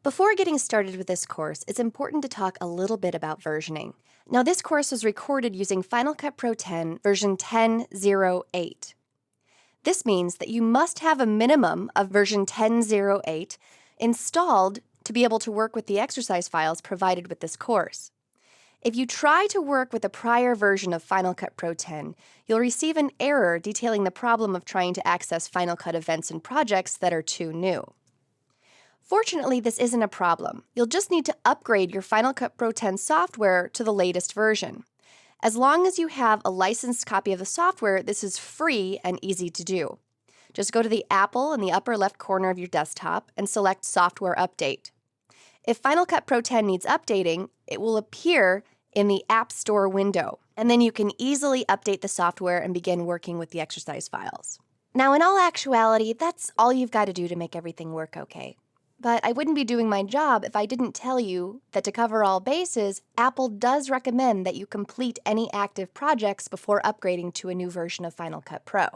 Before getting started with this course, it's important to talk a little bit about versioning. Now, this course was recorded using Final Cut Pro 10 version 10.08. This means that you must have a minimum of version 10.08 installed to be able to work with the exercise files provided with this course. If you try to work with a prior version of Final Cut Pro 10, you'll receive an error detailing the problem of trying to access Final Cut events and projects that are too new. Fortunately, this isn't a problem. You'll just need to upgrade your Final Cut Pro 10 software to the latest version. As long as you have a licensed copy of the software, this is free and easy to do. Just go to the Apple in the upper left corner of your desktop and select Software Update. If Final Cut Pro 10 needs updating, it will appear in the App Store window, and then you can easily update the software and begin working with the exercise files. Now, in all actuality, that's all you've got to do to make everything work okay. But I wouldn't be doing my job if I didn't tell you that to cover all bases, Apple does recommend that you complete any active projects before upgrading to a new version of Final Cut Pro.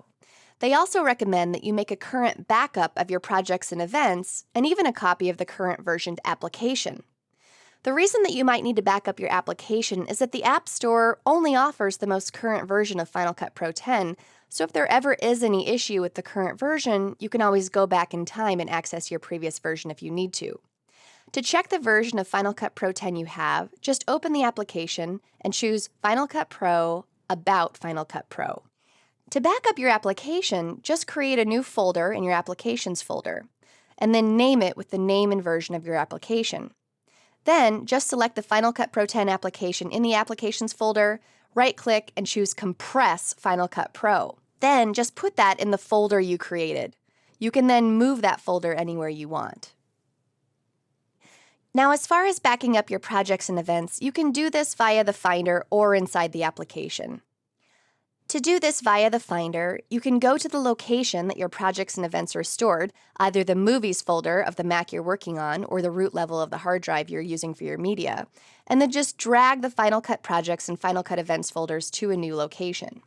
They also recommend that you make a current backup of your projects and events, and even a copy of the current versioned application. The reason that you might need to back up your application is that the App Store only offers the most current version of Final Cut Pro 10, so if there ever is any issue with the current version, you can always go back in time and access your previous version if you need to. To check the version of Final Cut Pro 10 you have, just open the application and choose Final Cut Pro About Final Cut Pro. To back up your application, just create a new folder in your Applications folder, and then name it with the name and version of your application. Then, just select the Final Cut Pro 10 application in the Applications folder, right-click, and choose Compress Final Cut Pro. Then, just put that in the folder you created. You can then move that folder anywhere you want. Now, as far as backing up your projects and events, you can do this via the Finder or inside the application. To do this via the Finder, you can go to the location that your projects and events are stored, either the Movies folder of the Mac you're working on or the root level of the hard drive you're using for your media, and then just drag the Final Cut Projects and Final Cut Events folders to a new location.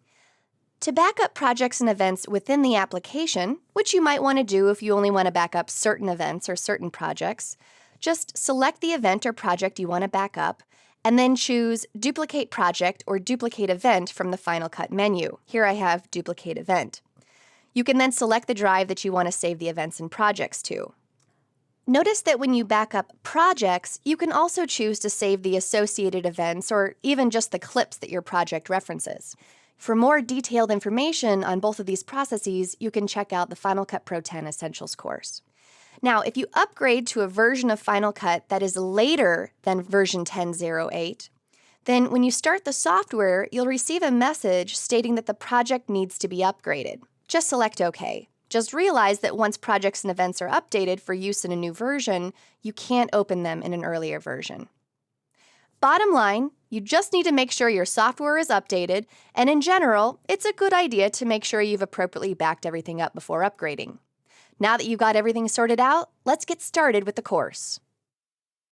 To back up projects and events within the application, which you might want to do if you only want to back up certain events or certain projects, just select the event or project you want to back up, and then choose Duplicate Project or Duplicate Event from the Final Cut menu. Here I have Duplicate Event. You can then select the drive that you want to save the events and projects to. Notice that when you back up projects, you can also choose to save the associated events or even just the clips that your project references. For more detailed information on both of these processes, you can check out the Final Cut Pro 10 Essentials course. Now, if you upgrade to a version of Final Cut that is later than version 10.08, then when you start the software, you'll receive a message stating that the project needs to be upgraded. Just select OK. Just realize that once projects and events are updated for use in a new version, you can't open them in an earlier version. Bottom line, you just need to make sure your software is updated, and in general, it's a good idea to make sure you've appropriately backed everything up before upgrading. Now that you've got everything sorted out, let's get started with the course.